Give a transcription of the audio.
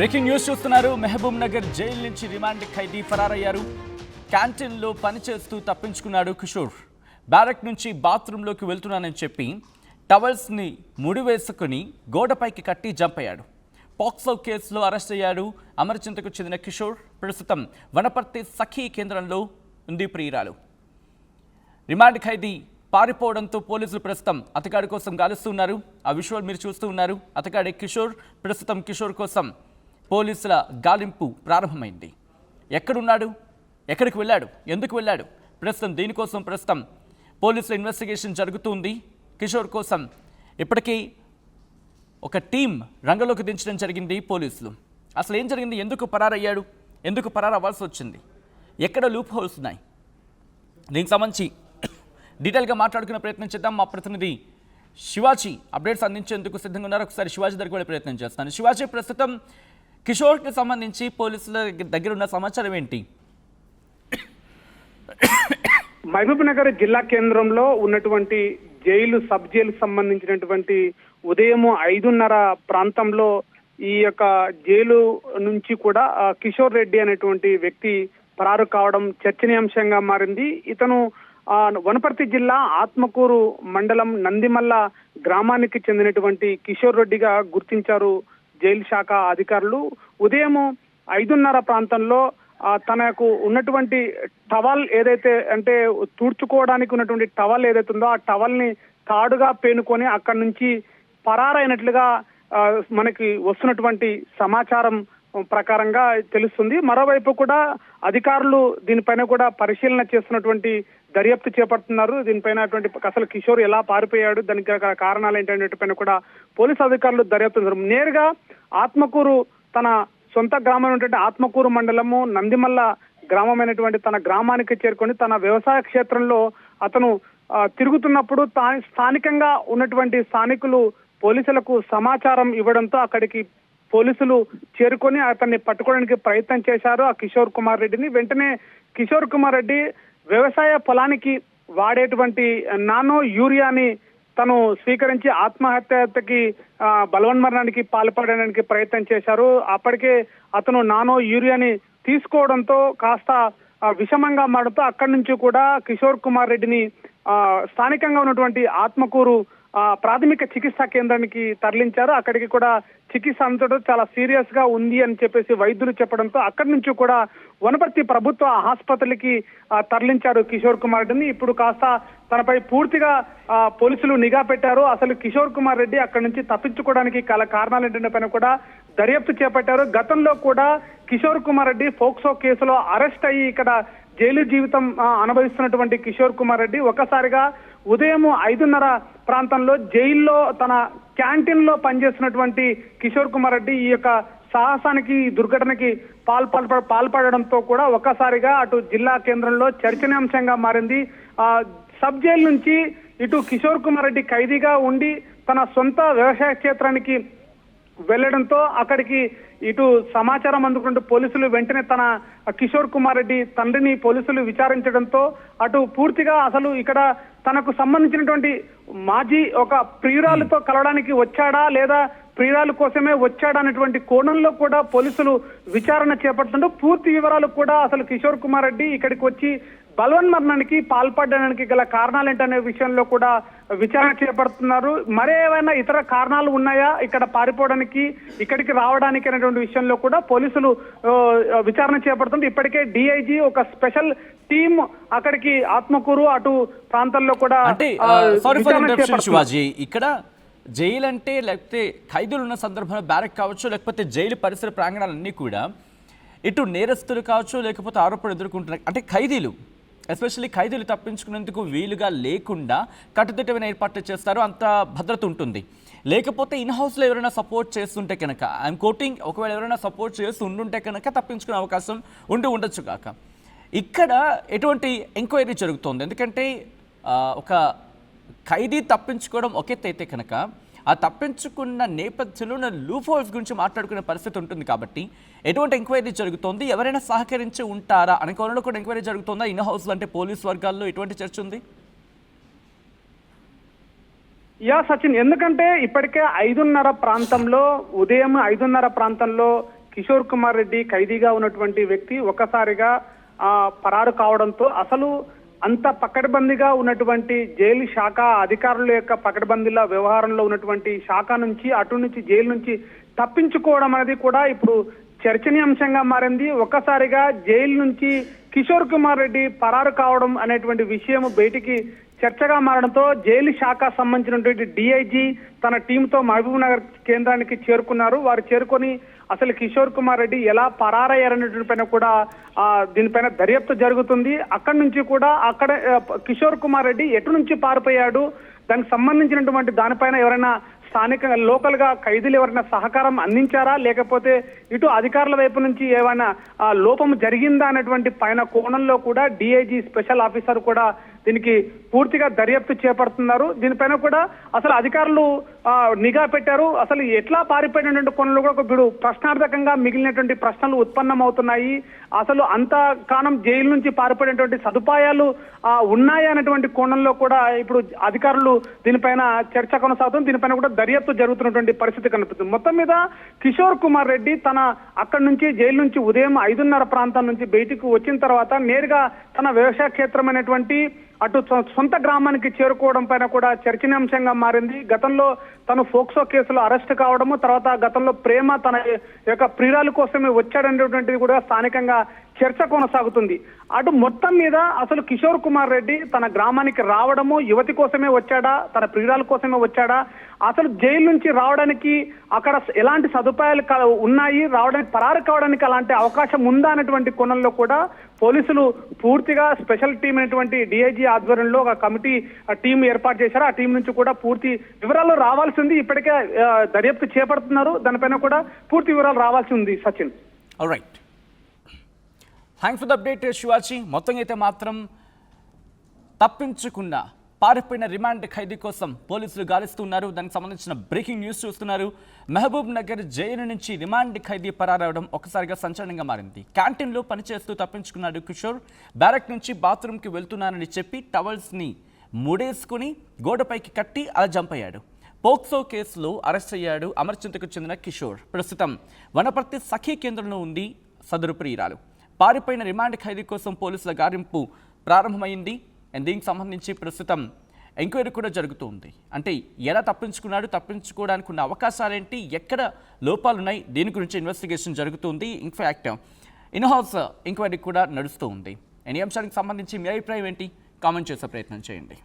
Breaking news చూస్తున్నారు. Mahabub Nagar jail నుంచి remand ఖైదీ ఫరారయ్యారు. క్యాంటీన్లో పనిచేస్తూ తప్పించుకున్నాడు కిషోర్. బ్యారక్ నుంచి బాత్రూంలోకి వెళ్తున్నానని చెప్పి టవల్స్ని ముడివేసుకుని గోడపైకి కట్టి జంప్ అయ్యాడు. పాక్సో కేసులో అరెస్ట్ అయ్యాడు. అమరచింతకు చెందిన కిషోర్ ప్రస్తుతం వనపర్తి సఖీ కేంద్రంలో ఉంది ప్రియురాలు. రిమాండ్ ఖైదీ పారిపోవడంతో పోలీసులు ప్రస్తుతం అతగాడి కోసం గాలిస్తున్నారు. ఆ విజువల్ మీరు చూస్తూ ఉన్నారు. అతగాడి కిషోర్. ప్రస్తుతం కిషోర్ కోసం పోలీసుల గాలింపు ప్రారంభమైంది. ఎక్కడున్నాడు, ఎక్కడికి వెళ్ళాడు, ఎందుకు వెళ్ళాడు, ప్రస్తుతం పోలీసుల ఇన్వెస్టిగేషన్ జరుగుతుంది. కిషోర్ కోసం ఇప్పటికీ ఒక టీం రంగంలోకి దించడం జరిగింది పోలీసులు. అసలు ఏం జరిగింది, ఎందుకు పరారయ్యాడు, ఎందుకు పరారవ్వాల్సి వచ్చింది, ఎక్కడ లూప్ హోల్స్ ఉన్నాయి, దీనికి సంబంధించి డీటెయిల్గా మాట్లాడుకునే ప్రయత్నం చేద్దాం. మా ప్రతినిధి శివాజీ అప్డేట్స్ అందించేందుకు సిద్ధంగా ఉన్నారు. ఒకసారి శివాజీ దగ్గరికి వెళ్ళే ప్రయత్నం చేస్తాను. శివాజీ, ప్రస్తుతం కిషోర్కి సంబంధించి పోలీసుల దగ్గర ఉన్న సమాచారం ఏంటి? మహబూబ్ నగర్ జిల్లా కేంద్రంలో ఉన్నటువంటి సబ్ జైలు సంబంధించినటువంటి ఉదయం 5:30 ప్రాంతంలో ఈ యొక్క జైలు నుంచి కూడా కిషోర్ రెడ్డి అనేటువంటి వ్యక్తి పరారు కావడం చర్చనీయాంశంగా మారింది. ఇతను వనపర్తి జిల్లా ఆత్మకూరు మండలం నందిమల్ల గ్రామానికి చెందినటువంటి కిషోర్ రెడ్డిగా గుర్తించారు జైలు శాఖ అధికారులు. ఉదయం 5:30 ప్రాంతంలో తనకు ఉన్నటువంటి టవల్ ఏదైతే అంటే తుడుచుకోవడానికి ఉన్నటువంటి టవల్ ఏదైతే ఉందో ఆ టవల్ ని తాడుగా పేనుకొని అక్కడి నుంచి పరారైనట్లుగా మనకి వస్తున్నటువంటి సమాచారం ప్రకారంగా తెలుస్తుంది. మరోవైపు కూడా అధికారులు దీనిపైన కూడా పరిశీలన చేస్తున్నటువంటి దర్యాప్తు చేపడుతున్నారు. దీనిపైన అసలు కిషోర్ ఎలా పారిపోయాడు, దానికి కారణాలు ఏంటనేటిపైన కూడా పోలీసు అధికారులు దర్యాప్తు నేరుగా ఆత్మకూరు తన సొంత గ్రామం ఉన్నటువంటి ఆత్మకూరు మండలము నందిమల్ల గ్రామమైనటువంటి తన గ్రామానికి చేరుకొని తన వ్యవసాయ క్షేత్రంలో అతను తిరుగుతున్నప్పుడు స్థానికంగా ఉన్నటువంటి స్థానికులు పోలీసులకు సమాచారం ఇవ్వడంతో అక్కడికి పోలీసులు చేరుకొని అతన్ని పట్టుకోవడానికి ప్రయత్నం చేశారు ఆ కిషోర్ కుమార్ రెడ్డిని. వెంటనే కిషోర్ కుమార్ రెడ్డి వ్యవసాయ పొలానికి వాడేటువంటి నానో యూరియాని తను స్వీకరించి ఆత్మహత్యకి బలవన్మరణానికి పాల్పడడానికి ప్రయత్నం చేశారు. అప్పటికే అతను నానో యూరియాని తీసుకోవడంతో కాస్త విషమంగా మారుతూ అక్కడి నుంచి కూడా కిషోర్ కుమార్ రెడ్డిని స్థానికంగా ఉన్నటువంటి ఆత్మకూరు ప్రాథమిక చికిత్సా కేంద్రానికి తరలించారు. అక్కడికి కూడా చికిత్స అంతటా చాలా సీరియస్ గా ఉంది అని చెప్పేసి వైద్యులు చెప్పడంతో అక్కడి నుంచి కూడా వనపర్తి ప్రభుత్వ ఆసుపత్రికి తరలించారు కిషోర్ కుమార్ రెడ్డిని. ఇప్పుడు కాస్త తనపై పూర్తిగా పోలీసులు నిఘా పెట్టారు. అసలు కిషోర్ కుమార్ రెడ్డి అక్కడి నుంచి తప్పించుకోవడానికి కారణాలు ఏంటనే పైన కూడా దర్యాప్తు చేపట్టారు. గతంలో కూడా కిషోర్ కుమార్ రెడ్డి పోక్సో కేసులో అరెస్ట్ అయ్యి ఇక్కడ జైలు జీవితం అనుభవిస్తున్నటువంటి కిషోర్ కుమార్ రెడ్డి ఒక్కసారిగా ఉదయం 5:30 ప్రాంతంలో జైల్లో తన క్యాంటీన్ లో పనిచేస్తున్నటువంటి కిషోర్ కుమార్ రెడ్డి ఈ యొక్క సాహసానికి దుర్ఘటనకి పాల్పడడంతో కూడా ఒక్కసారిగా అటు జిల్లా కేంద్రంలో చర్చనీయాంశంగా మారింది. సబ్ జైలు నుంచి ఇటు కిషోర్ కుమార్ రెడ్డి ఖైదీగా ఉండి తన సొంత వ్యవసాయ క్షేత్రానికి వెళ్లడంతో అక్కడికి ఇటు సమాచారం అందుకుంటూ పోలీసులు వెంటనే తన కిషోర్ కుమార్ రెడ్డి తండ్రిని పోలీసులు విచారించడంతో అటు పూర్తిగా అసలు ఇక్కడ తనకు సంబంధించినటువంటి మాజీ ఒక ప్రియురాలతో కలవడానికి వచ్చాడా లేదా ప్రియురాలు కోసమే వచ్చాడా అనేటువంటి కోణంలో కూడా పోలీసులు విచారణ చేపడుతుంటూ పూర్తి వివరాలు కూడా అసలు కిషోర్ కుమార్ రెడ్డి ఇక్కడికి వచ్చి బలవన్మరణానికి పాల్పడడానికి గల కారణాలు ఏంటనే విషయంలో కూడా విచారణ చేపడుతున్నారు. మరేమైనా ఇతర కారణాలు ఉన్నాయా ఇక్కడ పారిపోవడానికి, ఇక్కడికి రావడానికి అనేటువంటి విషయంలో కూడా పోలీసులు విచారణ చేపడుతుంది. ఇప్పటికే డిఐజీ ఒక స్పెషల్ టీం అక్కడికి ఆత్మకూరు అటు ప్రాంతాల్లో కూడా శివాజీ, ఇక్కడ జైలు అంటే లేకపోతే ఖైదీలు ఉన్న సందర్భంలో బ్యారక్ కావచ్చు, లేకపోతే జైలు పరిసర ప్రాంగణాలన్నీ కూడా ఇటు నేరస్తులు కావచ్చు, లేకపోతే ఆరోపణలు ఎదుర్కొంటున్నారు. అంటే ఖైదీలు ఎస్పెషల్లీ ఖైదీలు తప్పించుకునేందుకు వీలుగా లేకుండా కట్టుదిట్టమైన ఏర్పాట్లు చేస్తారు, అంత భద్రత ఉంటుంది. లేకపోతే ఇన్ హౌస్లో ఎవరైనా సపోర్ట్ చేస్తుంటే కనుక ఐఎమ్ కోటింగ్, ఒకవేళ ఎవరైనా సపోర్ట్ చేస్తూ ఉండుంటే కనుక తప్పించుకునే అవకాశం ఉండొచ్చు కాక. ఇక్కడ ఎటువంటి ఎంక్వైరీ జరుగుతోంది? ఎందుకంటే ఒక ఖైదీ తప్పించుకోవడం ఒకెత్తైతే కనుక ఆ తప్పించుకున్న నేపథ్యంలో లూప్ హోల్స్ గురించి మాట్లాడుకునే పరిస్థితి ఉంటుంది. కాబట్టి ఎటువంటి ఎంక్వైరీ జరుగుతోంది, ఎవరైనా సహకరించి ఉంటారా అనే కోణంలో కూడా ఎంక్వైరీ జరుగుతుందా? ఇన్ హౌస్ అంటే పోలీస్ వర్గాల్లో ఎటువంటి చర్చ ఉంది? సచిన్, ఎందుకంటే ఇప్పటికే 5:30 ప్రాంతంలో ఉదయం 5:30 ప్రాంతంలో కిషోర్ కుమార్ రెడ్డి ఖైదీగా ఉన్నటువంటి వ్యక్తి ఒక్కసారిగా పరారు కావడంతో అసలు అంత పకడ్బందీగా ఉన్నటువంటి జైలు శాఖ అధికారుల యొక్క పకడ్బందీల వ్యవహారంలో ఉన్నటువంటి శాఖ నుంచి అటు నుంచి జైలు నుంచి తప్పించుకోవడం అనేది కూడా ఇప్పుడు చర్చనీయాంశంగా మారింది. ఒక్కసారిగా జైలు నుంచి కిషోర్ కుమార్ రెడ్డి పరారు కావడం అనేటువంటి విషయం బయటికి చర్చగా మారడంతో జైలు శాఖ సంబంధించినటువంటి డిఐజీ తన టీంతో మహబూబ్ నగర్ కేంద్రానికి చేరుకున్నారు. వారు చేరుకొని అసలు కిషోర్ కుమార్ రెడ్డి ఎలా పరారయ్యారనేటువంటి పైన కూడా దీనిపైన దర్యాప్తు జరుగుతుంది. అక్కడి నుంచి కూడా అక్కడ కిషోర్ కుమార్ రెడ్డి ఎటు నుంచి పారిపోయాడు, దానికి సంబంధించినటువంటి దానిపైన ఎవరైనా స్థానిక లోకల్ గా ఖైదీలు ఎవరైనా సహకారం అందించారా, లేకపోతే ఇటు అధికారుల వైపు నుంచి ఏమైనా లోపం జరిగిందా అనేటువంటి పైన కోణంలో కూడా డిఐజీ స్పెషల్ ఆఫీసర్ కూడా దీనికి పూర్తిగా దర్యాప్తు చేపడుతున్నారు. దీనిపైన కూడా అసలు అధికారులు నిఘా పెట్టారు. అసలు ఎట్లా పారిపోయినటువంటి కోణంలో కూడా ఇప్పుడు ప్రశ్నార్థకంగా మిగిలినటువంటి ప్రశ్నలు ఉత్పన్నమవుతున్నాయి. అసలు అంత కాలం జైలు నుంచి పారిపోయినటువంటి సదుపాయాలు ఉన్నాయా అనేటువంటి కోణంలో కూడా ఇప్పుడు అధికారులు దీనిపైన చర్చ కొనసాగుతుంది. దీనిపైన కూడా దర్యాప్తు జరుగుతున్నటువంటి పరిస్థితి కనిపిస్తుంది. మొత్తం మీద కిషోర్ కుమార్ రెడ్డి అక్కడి నుంచి జైలు నుంచి ఉదయం 5:30 ప్రాంతం నుంచి బయటకు వచ్చిన తర్వాత నేరుగా తన వ్యవసాయ క్షేత్రమైనటువంటి అటు సొంత గ్రామానికి చేరుకోవడం పైన కూడా చర్చనీయాంశంగా మారింది. గతంలో తను ఫోక్సో కేసులో అరెస్ట్ కావడము, తర్వాత గతంలో ప్రేమ తన యొక్క ప్రియురాల కోసమే వచ్చాడనేటువంటిది కూడా స్థానికంగా చర్చ కొనసాగుతుంది. అటు మొత్తం మీద అసలు కిషోర్ కుమార్ రెడ్డి తన గ్రామానికి రావడము యువతి కోసమే వచ్చాడా, తన ప్రియురాల కోసమే వచ్చాడా, అసలు జైలు నుంచి రావడానికి అక్కడ ఎలాంటి సదుపాయాలు ఉన్నాయి, రావడానికి పరారు కావడానికి అలాంటి అవకాశం ఉందా అనేటువంటి కోణంలో కూడా పోలీసులు పూర్తిగా స్పెషల్ టీం అయినటువంటి డిఐజీ ఆధ్వర్యంలో ఒక కమిటీ టీం ఏర్పాటు చేశారు. ఆ టీం నుంచి కూడా పూర్తి వివరాలు రావాల్సి ఉంది. ఇప్పటికే దర్యాప్తు చేపడుతున్నారు. దానిపైన కూడా పూర్తి వివరాలు రావాల్సి ఉంది. Sachin. Alright, thanks for the update Shivaji. మొత్తం అయితే మాత్రం తప్పించుకున్న పారిపోయిన రిమాండ్ ఖైదీ కోసం పోలీసులు గాలిస్తున్నారు. దానికి సంబంధించిన బ్రేకింగ్ న్యూస్ చూస్తున్నారు. మహబూబ్ నగర్ జైలు నుంచి రిమాండ్ ఖైదీ పరారవడం ఒకసారిగా సంచలనంగా మారింది. క్యాంటీన్లో పనిచేస్తూ తప్పించుకున్నాడు కిషోర్. బ్యారక్ నుంచి బాత్రూమ్కి వెళ్తున్నానని చెప్పి టవల్స్ని ముడేసుకుని గోడపైకి కట్టి అలా జంప్ అయ్యాడు. పోక్సో కేసులో అరెస్ట్ అయ్యాడు అమర్చింతకు చెందిన కిషోర్. ప్రస్తుతం వనపర్తి సఖీ కేంద్రంలో ఉంది సదరు ప్రియురాలు. పారిపోయిన రిమాండ్ ఖైదీ కోసం పోలీసుల గాలింపు ప్రారంభమైంది. దీనికి సంబంధించి ప్రస్తుతం ఎంక్వైరీ కూడా జరుగుతుంది. అంటే ఎలా తప్పించుకున్నాడు, తప్పించుకోవడానికి ఉన్న అవకాశాలేంటి, ఎక్కడ లోపాలున్నాయి, దీని గురించి ఇన్వెస్టిగేషన్ జరుగుతుంది. ఇన్ఫ్యాక్ట్ ఇన్హౌస్ ఎంక్వైరీ కూడా నడుస్తూ ఉంది. ఈ అంశానికి సంబంధించి మీ అభిప్రాయం ఏంటి? కామెంట్ చేసే ప్రయత్నం చేయండి.